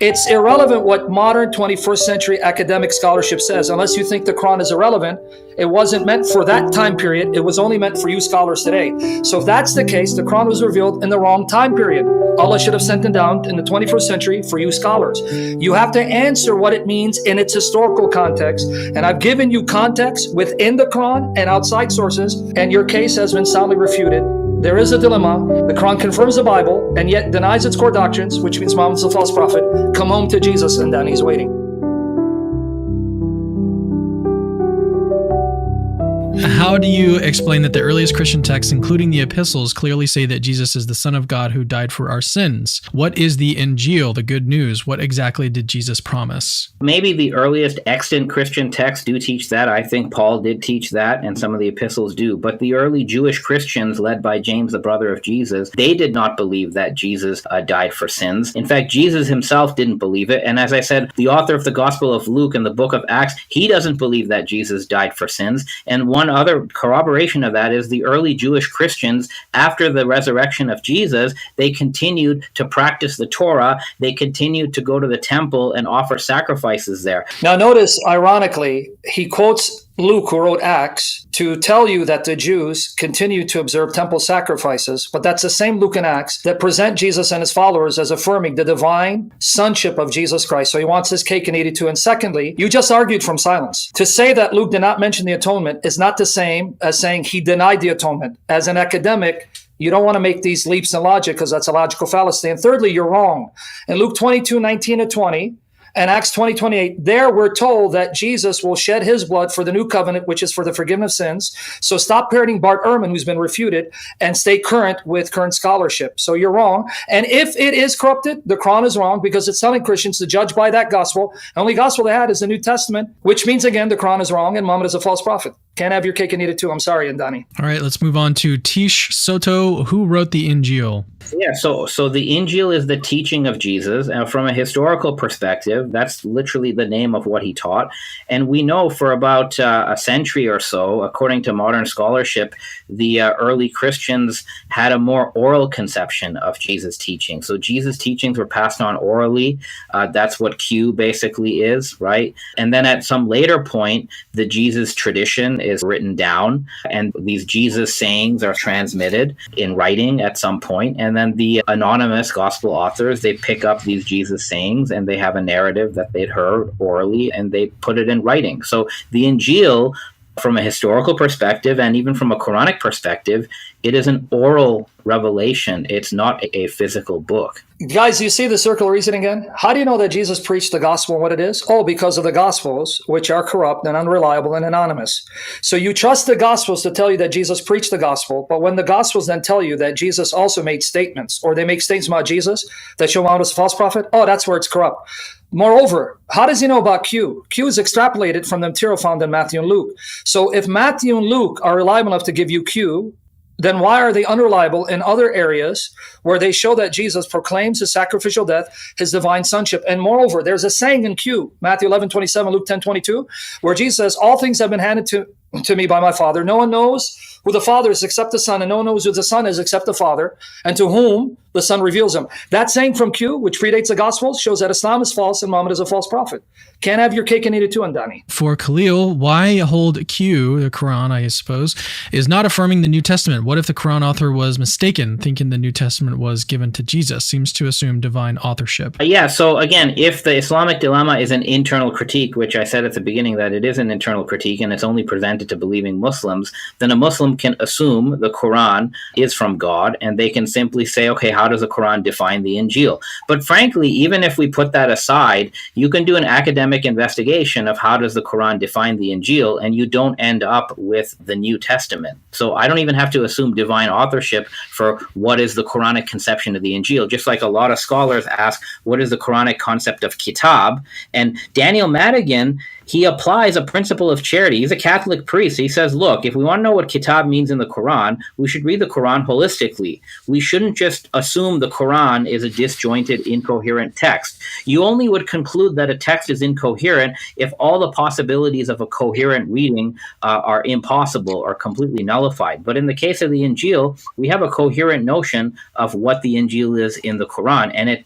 It's irrelevant what modern 21st century academic scholarship says. Unless you think the Quran is irrelevant, it wasn't meant for that time period. It was only meant for you scholars today. So if that's the case, the Quran was revealed in the wrong time period. Allah should have sent it down in the 21st century for you scholars. You have to answer what it means in its historical context. And I've given you context within the Quran and outside sources, and your case has been soundly refuted. There is a dilemma. The Quran confirms the Bible and yet denies its core doctrines, which means Muhammad is a false prophet. Come home to Jesus, and then he's waiting. How do you explain that the earliest Christian texts, including the epistles, clearly say that Jesus is the Son of God who died for our sins? What is the Injil, the good news? What exactly did Jesus promise? Maybe the earliest extant Christian texts do teach that. I think Paul did teach that, and some of the epistles do. But the early Jewish Christians, led by James, the brother of Jesus, they did not believe that Jesus died for sins. In fact, Jesus himself didn't believe it. And as I said, the author of the Gospel of Luke and the book of Acts, he doesn't believe that Jesus died for sins. And one other corroboration of that is the early Jewish Christians, after the resurrection of Jesus, they continued to practice the Torah. They continued to go to the temple and offer sacrifices there. Now notice, ironically, he quotes Luke, who wrote Acts, to tell you that the Jews continue to observe temple sacrifices, but that's the same Luke and Acts that present Jesus and his followers as affirming the divine sonship of Jesus Christ. So he wants his cake and eat it too. And secondly, you just argued from silence. To say that Luke did not mention the atonement is not the same as saying he denied the atonement. As an academic, you don't want to make these leaps in logic because that's a logical fallacy. And thirdly, you're wrong. In Luke 22:19-20, and Acts 20:28, there we're told that Jesus will shed his blood for the new covenant, which is for the forgiveness of sins. So stop parroting Bart Ehrman, who's been refuted, and stay current with current scholarship. So you're wrong. And if it is corrupted, the Quran is wrong because it's telling Christians to judge by that gospel. The only gospel they had is the New Testament, which means, again, the Quran is wrong and Muhammad is a false prophet. Can't have your cake and eat it too. I'm sorry, Andani. All right, let's move on to Tish Soto. Who wrote the Injil? Yeah, so the Injil is the teaching of Jesus. And from a historical perspective, that's literally the name of what he taught. And we know for about a century or so, according to modern scholarship, the early Christians had a more oral conception of Jesus' teaching. So Jesus' teachings were passed on orally. That's what Q basically is, right? And then at some later point, the Jesus tradition is written down, and these Jesus sayings are transmitted in writing at some point. And then the anonymous gospel authors, they pick up these Jesus sayings and they have a narrative that they'd heard orally and they put it in writing. So the Injil, from a historical perspective and even from a Quranic perspective, it is an oral revelation. It's not a physical book. Guys, you see the circle of reasoning again? How do you know that Jesus preached the gospel and what it is? Oh, because of the gospels, which are corrupt and unreliable and anonymous. So you trust the gospels to tell you that Jesus preached the gospel, but when the gospels then tell you that Jesus also made statements, or they make statements about Jesus that show Muhammad was a false prophet, oh, that's where it's corrupt. Moreover, how does he know about Q? Q is extrapolated from the material found in Matthew and Luke. So if Matthew and Luke are reliable enough to give you Q, then why are they unreliable in other areas where they show that Jesus proclaims his sacrificial death, his divine sonship? And moreover, there's a saying in Q, Matthew 11:27, Luke 10:22, where Jesus says, all things have been handed to me by my Father. No one knows who the Father is except the Son, and no one knows who the Son is except the Father, and to whom the Son reveals him. That saying from Q, which predates the Gospels, shows that Islam is false and Muhammad is a false prophet. Can't have your cake and eat it too, Andani. For Khalil, why hold Q, the Quran, I suppose, is not affirming the New Testament? What if the Quran author was mistaken, thinking the New Testament was given to Jesus? Seems to assume divine authorship. Yeah, so again, if the Islamic Dilemma is an internal critique, which I said at the beginning that it is an internal critique and it's only presented to believing Muslims, then a Muslim can assume the Quran is from God and they can simply say, okay, how does the Quran define the Injil? But frankly, even if we put that aside, you can do an academic investigation of how does the Quran define the Injil, and you don't end up with the New Testament. So I don't even have to assume divine authorship for what is the Quranic conception of the Injil, just like a lot of scholars ask, what is the Quranic concept of kitab? And Daniel Madigan, he applies a principle of charity. He's a Catholic priest. He says, look, if we want to know what kitab means in the Quran, we should read the Quran holistically. We shouldn't just assume the Quran is a disjointed, incoherent text. You only would conclude that a text is incoherent if all the possibilities of a coherent reading are impossible or completely nullified. But in the case of the Injil, we have a coherent notion of what the Injil is in the Quran, and it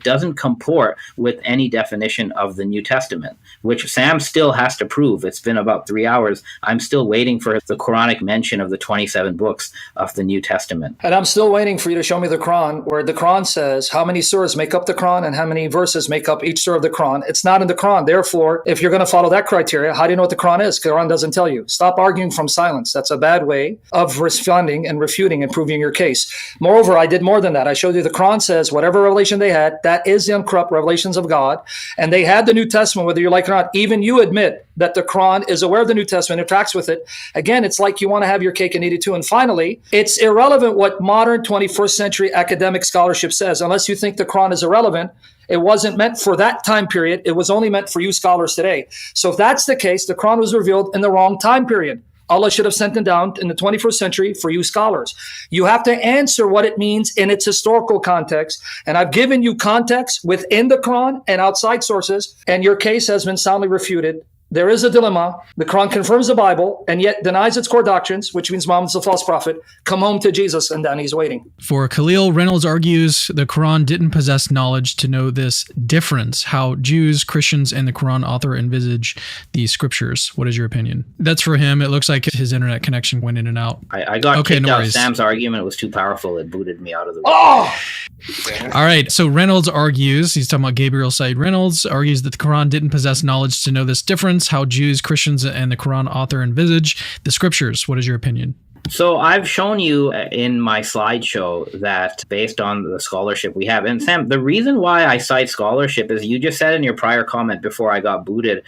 doesn't comport with any definition of the New Testament, which Sam still has to prove. It's been about 3 hours. I'm still waiting for the Quranic mention of the 27 books of the New Testament. And I'm still waiting for you to show me the Quran, where the Quran says how many surahs make up the Quran and how many verses make up each surah of the Quran. It's not in the Quran. Therefore, if you're going to follow that criteria, how do you know what the Quran is? The Quran doesn't tell you. Stop arguing from silence. That's a bad way of responding and refuting and proving your case. Moreover, I did more than that. I showed you the Quran says whatever revelation they had, that is the uncorrupt revelations of God. And they had the New Testament, whether you like it or not. Even you admit that the Quran is aware of the New Testament, interacts with it. Again, it's like you want to have your cake and eat it too. And finally, it's irrelevant what modern 21st century academic scholarship says. Unless you think the Quran is irrelevant, it wasn't meant for that time period. It was only meant for you scholars today. So if that's the case, the Quran was revealed in the wrong time period. Allah should have sent it down in the 21st century for you scholars. You have to answer what it means in its historical context. And I've given you context within the Quran and outside sources, and your case has been soundly refuted. There is a dilemma. The Quran confirms the Bible and yet denies its core doctrines, which means Muhammad's a false prophet. Come home to Jesus, and then he's waiting. For Khalil, Reynolds argues the Quran didn't possess knowledge to know this difference, how Jews, Christians, and the Quran author envisage these scriptures. What is your opinion? That's for him. It looks like his internet connection went in and out. I got kicked out. Sam's argument was too powerful. It booted me out of the room. Oh! All right. So Reynolds argues, he's talking about Gabriel Said Reynolds, argues that the Quran didn't possess knowledge to know this difference, how Jews, Christians, and the Quran author envisage the scriptures. What is your opinion? So I've shown you in my slideshow that based on the scholarship we have, and Sam, the reason why I cite scholarship is you just said in your prior comment before I got booted,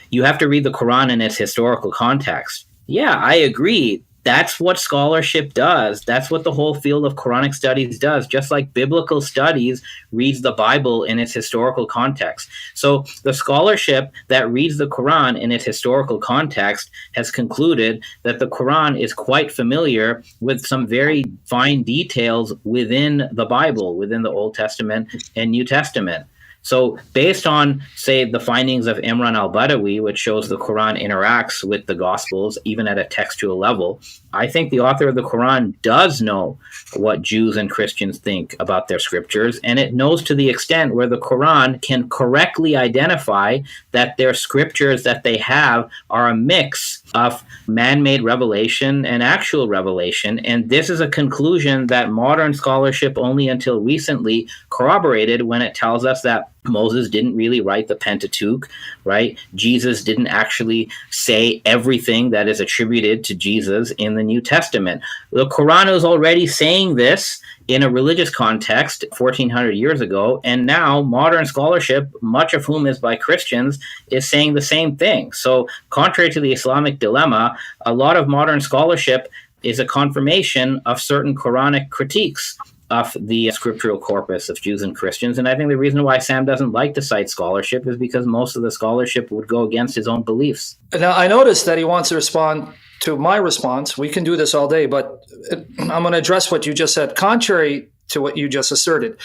you have to read the Quran in its historical context. Yeah, I agree. That's what scholarship does. That's what the whole field of Quranic studies does, just like biblical studies reads the Bible in its historical context. So the scholarship that reads the Quran in its historical context has concluded that the Quran is quite familiar with some very fine details within the Bible, within the Old Testament and New Testament. So based on, say, the findings of Imran al-Badawi, which shows the Quran interacts with the Gospels, even at a textual level, I think the author of the Quran does know what Jews and Christians think about their scriptures, and it knows to the extent where the Quran can correctly identify that their scriptures that they have are a mix of man-made revelation and actual revelation. And this is a conclusion that modern scholarship only until recently corroborated when it tells us that Moses didn't really write the Pentateuch, right? Jesus didn't actually say everything that is attributed to Jesus in the New Testament. The Quran was already saying this in a religious context 1400 years ago, and now modern scholarship, much of whom is by Christians, is saying the same thing. So contrary to the Islamic dilemma, a lot of modern scholarship is a confirmation of certain Quranic critiques of the scriptural corpus of Jews and Christians. And I think the reason why Sam doesn't like to cite scholarship is because most of the scholarship would go against his own beliefs. Now, I noticed that he wants to respond to my response. We can do this all day, but I'm going to address what you just said. Contrary to what you just asserted,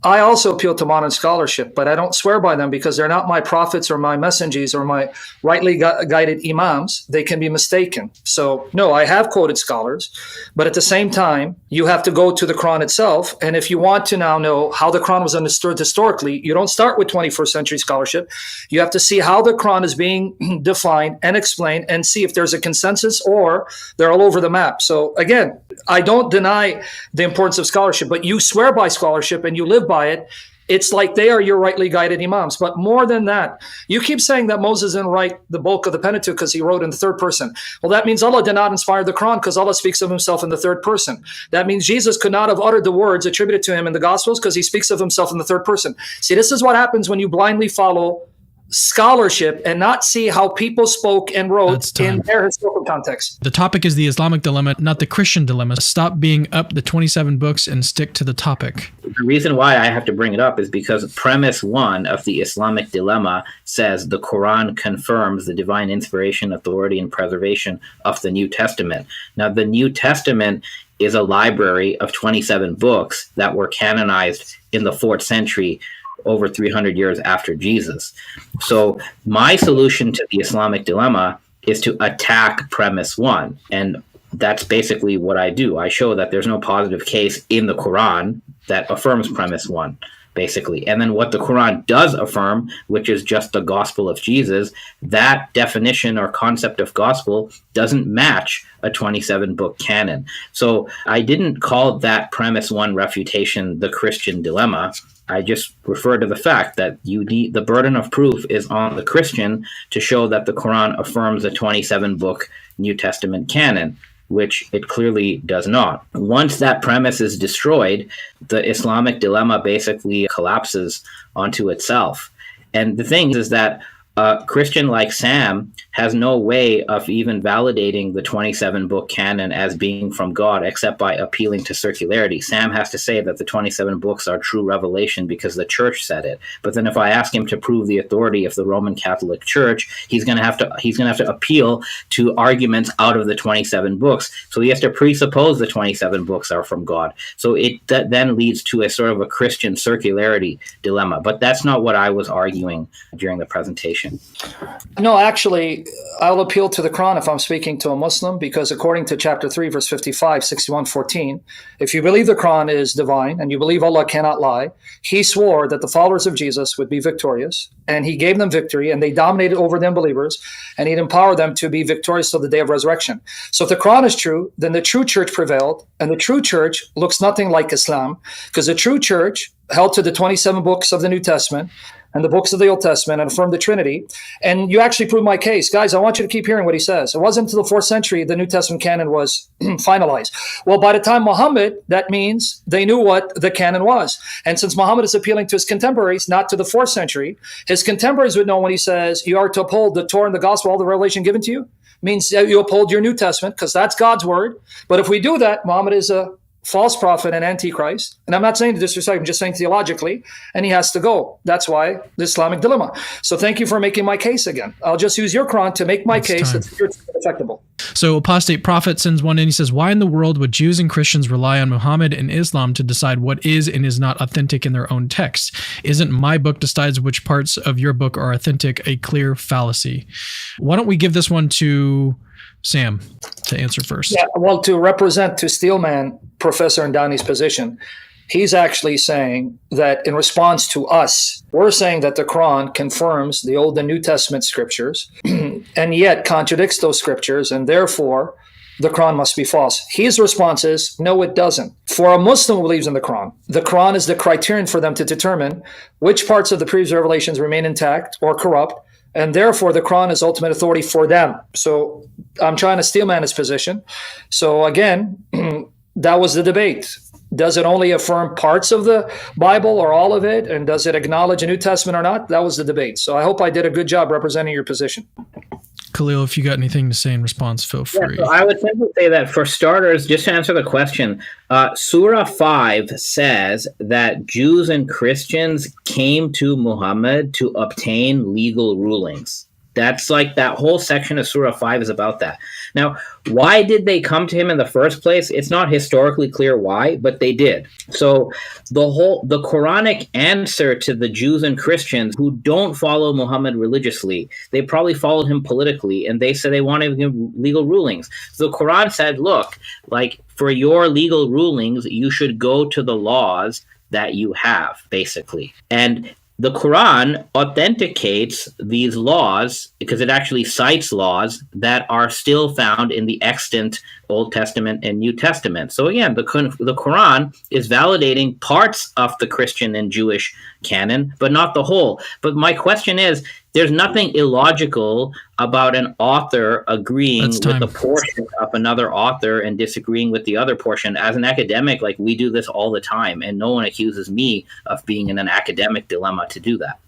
I also appeal to modern scholarship, but I don't swear by them because they're not my prophets or my messengers or my rightly guided imams. They can be mistaken. So, no, I have quoted scholars, but at the same time, you have to go to the Quran itself. And if you want to now know how the Quran was understood historically, you don't start with 21st century scholarship. You have to see how the Quran is being defined and explained and see if there's a consensus or they're all over the map. So again, I don't deny the importance of scholarship, but you swear by scholarship and you live by it. It's like they are your rightly guided imams. But more than that, you keep saying that Moses didn't write the bulk of the Pentateuch because he wrote in the third person. Well, that means Allah did not inspire the Quran because Allah speaks of himself in the third person. That means Jesus could not have uttered the words attributed to him in the Gospels because he speaks of himself in the third person. See, this is what happens when you blindly follow scholarship and not see how people spoke and wrote That's time. in their historical context. The topic is the Islamic dilemma, not the Christian dilemma. Stop being up the 27 books and stick to the topic. The reason why I have to bring it up is because premise 1 of the Islamic dilemma says the Quran confirms the divine inspiration, authority, and preservation of the New Testament. Now, the New Testament is a library of 27 books that were canonized in the 4th century, over 300 years after Jesus. So my solution to the Islamic dilemma is to attack premise 1. And that's basically what I do. I show that there's no positive case in the Quran that affirms premise 1, basically. And then what the Quran does affirm, which is just the gospel of Jesus, that definition or concept of gospel doesn't match a 27-book canon. So I didn't call that premise 1 refutation the Christian dilemma. I just refer to the fact that the burden of proof is on the Christian to show that the Quran affirms a 27-book New Testament canon, which it clearly does not. Once that premise is destroyed, the Islamic dilemma basically collapses onto itself. And the thing is that a Christian like Sam has no way of even validating the 27-book canon as being from God except by appealing to circularity. Sam has to say that the 27 books are true revelation because the church said it. But then if I ask him to prove the authority of the Roman Catholic Church, he's going to have to appeal to arguments out of the 27 books. So he has to presuppose the 27 books are from God. So that then leads to a sort of a Christian circularity dilemma. But that's not what I was arguing during the presentation. No, actually, I'll appeal to the Quran if I'm speaking to a Muslim, because according to chapter 3, verse 55, 61:14, if you believe the Quran is divine and you believe Allah cannot lie, he swore that the followers of Jesus would be victorious, and he gave them victory, and they dominated over the unbelievers, and he'd empower them to be victorious till the day of resurrection. So if the Quran is true, then the true church prevailed, and the true church looks nothing like Islam, because the true church held to the 27 books of the New Testament and the books of the Old Testament and affirmed the Trinity. And you actually proved my case. Guys, I want you to keep hearing what he says. It wasn't until the 4th century the New Testament canon was finalized. Well, by the time Muhammad, that means they knew what the canon was. And since Muhammad is appealing to his contemporaries, not to the 4th century, his contemporaries would know when he says, you are to uphold the Torah and the gospel, all the revelation given to you, means you uphold your New Testament, because that's God's word. But if we do that, Muhammad is a false prophet and antichrist. And I'm not saying to disrespect, I'm just saying theologically, and he has to go. That's why the Islamic dilemma. So thank you for making my case again. I'll just use your Quran to make my case that's effectable. So Apostate Prophet sends one in. He says, why in the world would Jews and Christians rely on Muhammad and Islam to decide what is and is not authentic in their own texts? Isn't my book decides which parts of your book are authentic a clear fallacy? Why don't we give this one to Sam to answer first? Yeah, well, to represent to Steelman, Professor Ndani's position, he's actually saying that in response to us, we're saying that the Quran confirms the Old and New Testament scriptures and yet contradicts those scriptures, and therefore the Quran must be false. His response is, no, it doesn't. For a Muslim who believes in the Quran is the criterion for them to determine which parts of the previous revelations remain intact or corrupt, and therefore the Quran is ultimate authority for them. So I'm trying to steelman his position. So again, that was the debate. Does it only affirm parts of the Bible or all of it? And does it acknowledge a New Testament or not? That was the debate. So I hope I did a good job representing your position. Khalil, if you got anything to say in response, feel free. So I would simply say that for starters, just to answer the question, Surah 5 says that Jews and Christians came to Muhammad to obtain legal rulings. That's like that whole section of Surah 5 is about that. Now, why did they come to him in the first place? It's not historically clear why, but they did. So the Quranic answer to the Jews and Christians who don't follow Muhammad religiously, they probably followed him politically, and they said they wanted legal rulings. So the Quran said, look, like for your legal rulings, you should go to the laws that you have, basically. And the Quran authenticates these laws because it actually cites laws that are still found in the extant Old Testament and New Testament. So again, the Quran is validating parts of the Christian and Jewish canon, but not the whole. But my question is there's nothing illogical about an author agreeing with a portion of another author and disagreeing with the other portion. As an academic, like, we do this all the time, and no one accuses me of being in an academic dilemma to do that.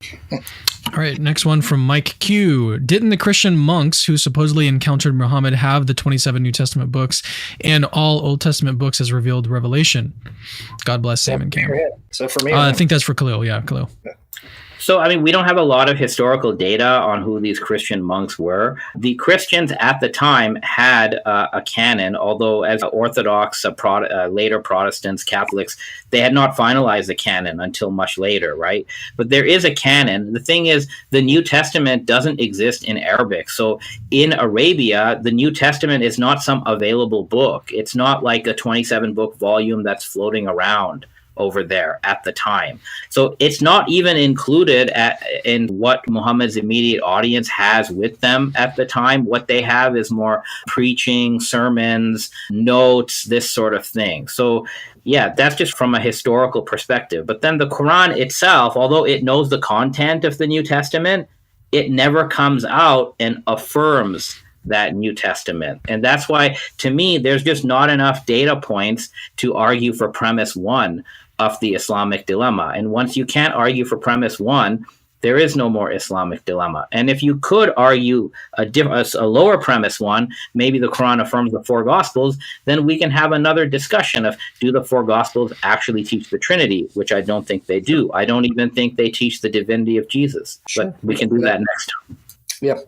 All right, next one from Mike Q. Didn't the Christian monks who supposedly encountered Muhammad have the 27 New Testament books and all Old Testament books as revealed revelation? God bless Sam and Cameron. So for me, I think that's for Khalil. Yeah, Khalil. So, I mean, we don't have a lot of historical data on who these Christian monks were. The Christians at the time had a canon, although as Orthodox, later Protestants, Catholics, they had not finalized the canon until much later, right? But there is a canon. The thing is, the New Testament doesn't exist in Arabic. So in Arabia, the New Testament is not some available book. It's not like a 27-book volume that's floating around over there at the time. So it's not even included in what Muhammad's immediate audience has with them at the time. What they have is more preaching, sermons, notes, this sort of thing. So yeah, that's just from a historical perspective. But then the Quran itself, although it knows the content of the New Testament, it never comes out and affirms that New Testament. And that's why, to me, there's just not enough data points to argue for premise one of the Islamic dilemma. And once you can't argue for premise one, there is no more Islamic dilemma. And if you could argue a lower premise one, maybe the Quran affirms the four Gospels, then we can have another discussion of, do the four Gospels actually teach the Trinity, which I don't think they do. I don't even think they teach the divinity of Jesus. Sure. But we can do that next time. Yeah.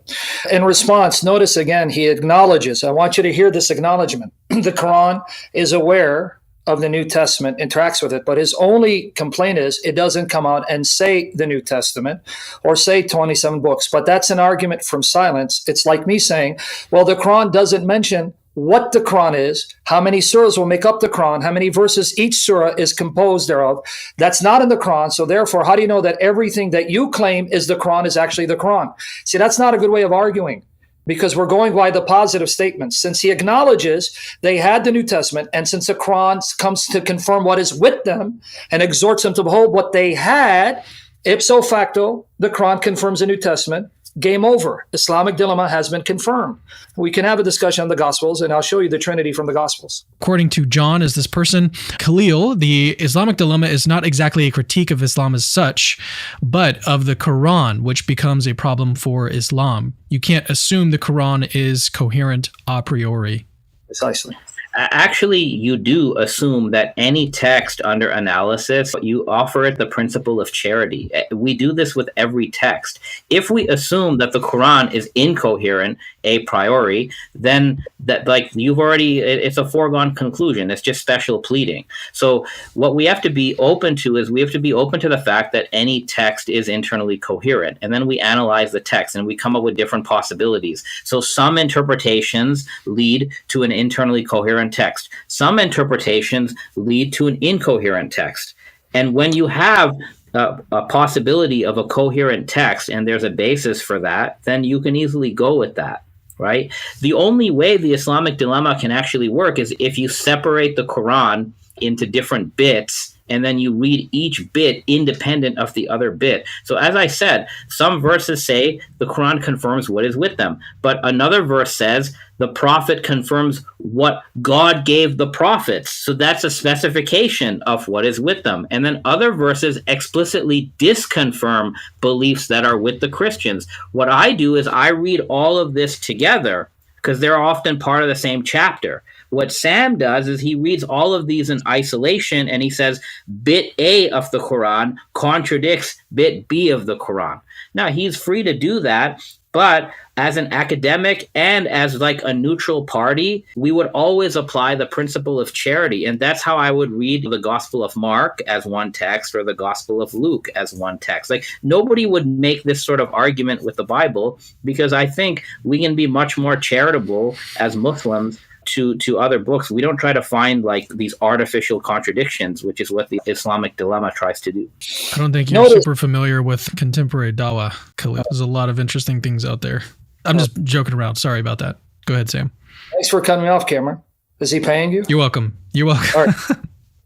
In response, notice again, he acknowledges. I want you to hear this acknowledgement. The Quran is aware of the New Testament, interacts with it, but his only complaint is it doesn't come out and say the New Testament or say 27 books. But that's an argument from silence. It's like me saying, well, the Quran doesn't mention what the Quran is, how many surahs will make up the Quran, how many verses each surah is composed thereof. That's not in the Quran. So therefore, how do you know that everything that you claim is the Quran is actually the Quran? See, that's not a good way of arguing, because we're going by the positive statements. Since he acknowledges they had the New Testament, and since the Quran comes to confirm what is with them and exhorts them to behold what they had, ipso facto, the Quran confirms the New Testament. Game over. Islamic dilemma has been confirmed. We can have a discussion on the Gospels, and I'll show you the Trinity from the Gospels. According to John, as this person, Khalil, the Islamic dilemma is not exactly a critique of Islam as such, but of the Quran, which becomes a problem for Islam. You can't assume the Quran is coherent a priori. Precisely. Actually, you do assume that any text under analysis, you offer it the principle of charity. We do this with every text. If we assume that the Quran is incoherent a priori, then that, like, it's a foregone conclusion. It's just special pleading. So what we have to be open to is we have to be open to the fact that any text is internally coherent. And then we analyze the text and we come up with different possibilities. So some interpretations lead to an internally coherent text. Some interpretations lead to an incoherent text. And when you have a possibility of a coherent text and there's a basis for that, then you can easily go with that, right? The only way the Islamic dilemma can actually work is if you separate the Quran into different bits and then you read each bit independent of the other bit. So as I said, some verses say the Quran confirms what is with them, but another verse says the prophet confirms what God gave the prophets. So that's a specification of what is with them. And then other verses explicitly disconfirm beliefs that are with the Christians. What I do is I read all of this together because they're often part of the same chapter. What Sam does is he reads all of these in isolation and he says bit A of the Quran contradicts bit B of the Quran. Now, he's free to do that, but as an academic and as like a neutral party, we would always apply the principle of charity. And that's how I would read the Gospel of Mark as one text or the Gospel of Luke as one text. Like, nobody would make this sort of argument with the Bible, because I think we can be much more charitable as Muslims to other books. We don't try to find like these artificial contradictions, which is what the Islamic dilemma tries to do. I don't think you're super familiar with contemporary dawah, Khalil. There's a lot of interesting things out there. I'm just joking around. Sorry about that. Go ahead, Sam. Thanks for cutting me off, Cameron. Is he paying you? You're welcome. You're welcome. All right.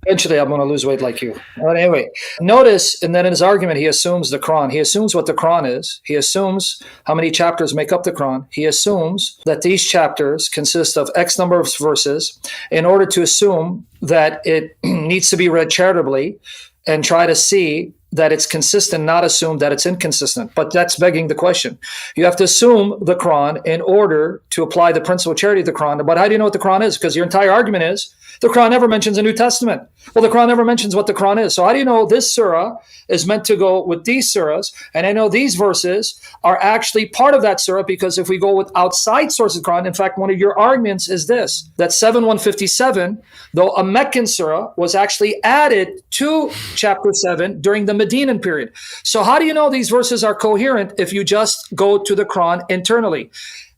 Eventually, I'm going to lose weight like you. But anyway, notice, and then in his argument, he assumes the Quran. He assumes what the Quran is. He assumes how many chapters make up the Quran. He assumes that these chapters consist of X number of verses in order to assume that it needs to be read charitably and try to see that it's consistent, not assume that it's inconsistent. But that's begging the question. You have to assume the Quran in order to apply the principle of charity of the Quran. But how do you know what the Quran is? Because your entire argument is the Quran never mentions a New Testament. Well, the Quran never mentions what the Quran is. So how do you know this surah is meant to go with these surahs? And I know these verses are actually part of that surah, because if we go with outside sources of the Quran, in fact, one of your arguments is this, that 7:157, though a Meccan surah, was actually added to chapter 7 during the Medinan period. So how do you know these verses are coherent if you just go to the Quran internally?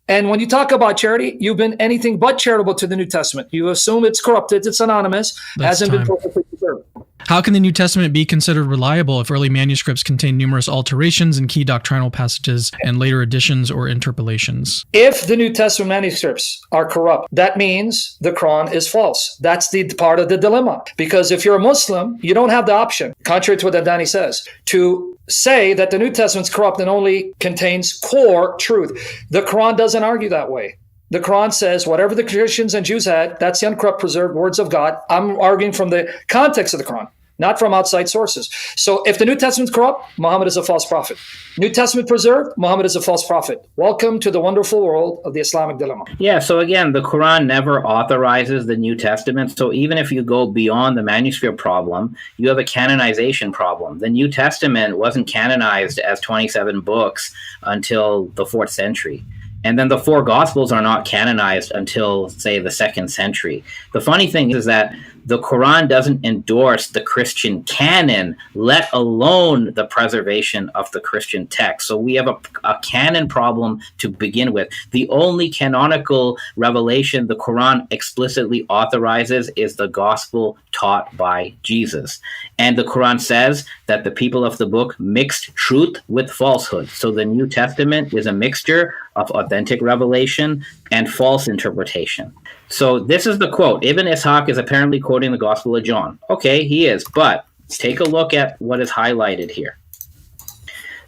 And when you talk about charity, you've been anything but charitable to the New Testament. You assume it's corrupted, it's anonymous, hasn't been perfectly preserved. How can the New Testament be considered reliable if early manuscripts contain numerous alterations in key doctrinal passages and later additions or interpolations? If the New Testament manuscripts are corrupt, that means the Quran is false. That's the part of the dilemma. Because if you're a Muslim, you don't have the option, contrary to what Adani says, to say that the New Testament's corrupt and only contains core truth. The Quran doesn't argue that way. The Quran says whatever the Christians and Jews had, that's the uncorrupt, preserved words of God. I'm arguing from the context of the Quran, not from outside sources. So if the New Testament's corrupt, Muhammad is a false prophet. New Testament preserved, Muhammad is a false prophet. Welcome to the wonderful world of the Islamic Dilemma. Yeah, so again, the Quran never authorizes the New Testament. So even if you go beyond the manuscript problem, you have a canonization problem. The New Testament wasn't canonized as 27 books until the 4th century. And then the 4 Gospels are not canonized until, say, the 2nd century. The funny thing is that the Quran doesn't endorse the Christian canon, let alone the preservation of the Christian text. So we have a canon problem to begin with. The only canonical revelation the Quran explicitly authorizes is the gospel taught by Jesus. And the Quran says that the people of the book mixed truth with falsehood. So the New Testament is a mixture of authentic revelation and false interpretation. So this is the quote. Ibn Ishaq is apparently quoting the Gospel of John. Okay, he is, but take a look at what is highlighted here.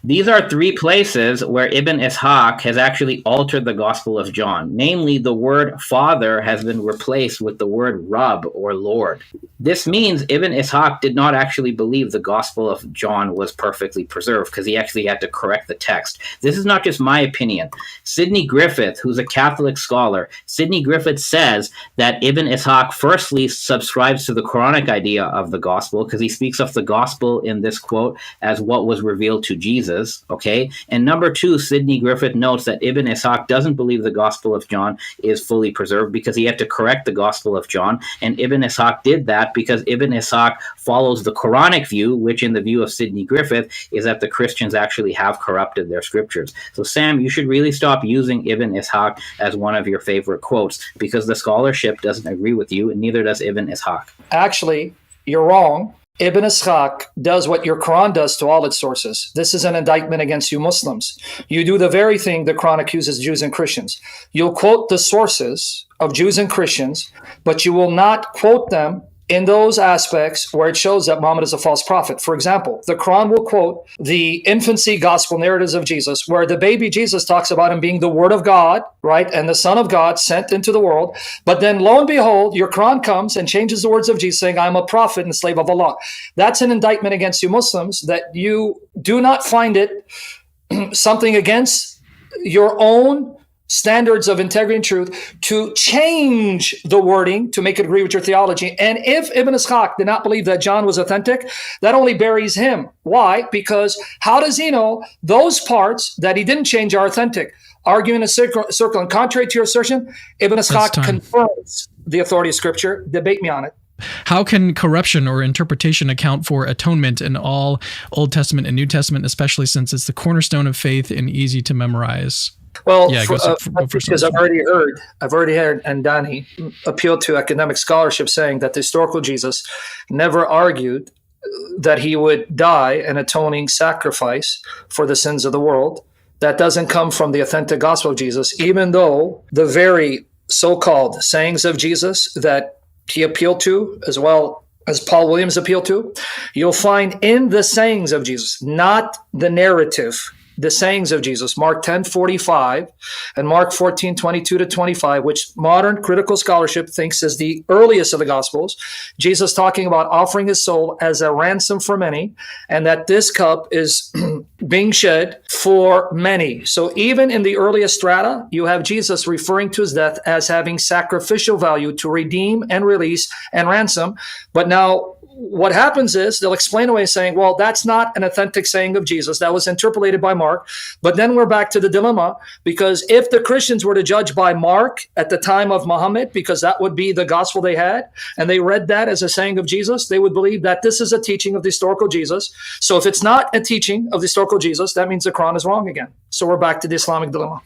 These are 3 places where Ibn Ishaq has actually altered the Gospel of John. Namely, the word father has been replaced with the word Rabb or Lord. This means Ibn Ishaq did not actually believe the Gospel of John was perfectly preserved, because he actually had to correct the text. This is not just my opinion. Sidney Griffith, who's a Catholic scholar, Sidney Griffith says that Ibn Ishaq firstly subscribes to the Quranic idea of the Gospel, because he speaks of the Gospel in this quote as what was revealed to Jesus. Okay, and number 2, Sidney Griffith notes that Ibn Ishaq doesn't believe the Gospel of John is fully preserved because he had to correct the Gospel of John, and Ibn Ishaq did that because Ibn Ishaq follows the Quranic view, which in the view of Sidney Griffith is that the Christians actually have corrupted their scriptures. So Sam, you should really stop using Ibn Ishaq as one of your favorite quotes, because the scholarship doesn't agree with you, and neither does Ibn Ishaq. Actually, you're wrong. Ibn Ishaq does what your Quran does to all its sources. This is an indictment against you Muslims. You do the very thing the Quran accuses Jews and Christians. You'll quote the sources of Jews and Christians, but you will not quote them in those aspects where it shows that Muhammad is a false prophet. For example, the Quran will quote the infancy gospel narratives of Jesus, where the baby Jesus talks about him being the word of God, right, and the Son of God sent into the world. But then lo and behold, your Quran comes and changes the words of Jesus, saying, I'm a prophet and slave of Allah. That's an indictment against you Muslims, that you do not find it something against your own standards of integrity and truth to change the wording to make it agree with your theology. And if Ibn Ishaq did not believe that John was authentic, that only buries him. Why? Because how does he know those parts that he didn't change are authentic? Arguing in a circle, and contrary to your assertion, Ibn Ishaq confirms the authority of Scripture. Debate me on it. How can corruption or interpretation account for atonement in all Old Testament and New Testament, especially since it's the cornerstone of faith and easy to memorize? Well, because I've already heard Andani appeal to academic scholarship, saying that the historical Jesus never argued that he would die an atoning sacrifice for the sins of the world. That doesn't come from the authentic gospel of Jesus, even though the very so-called sayings of Jesus that he appealed to, as well as Paul Williams appealed to, you'll find in the sayings of Jesus, not the narrative, the sayings of Jesus, Mark 10:45 and Mark 14:22-25, which modern critical scholarship thinks is the earliest of the Gospels. Jesus talking about offering his soul as a ransom for many, and that this cup is being shed for many. So even in the earliest strata, you have Jesus referring to his death as having sacrificial value to redeem and release and ransom. But now what happens is they'll explain away saying, well, that's not an authentic saying of Jesus. That was interpolated by Mark. But then we're back to the dilemma, because if the Christians were to judge by Mark at the time of Muhammad, because that would be the gospel they had, and they read that as a saying of Jesus, they would believe that this is a teaching of the historical Jesus. So if it's not a teaching of the historical Jesus, that means the Quran is wrong again. So we're back to the Islamic dilemma.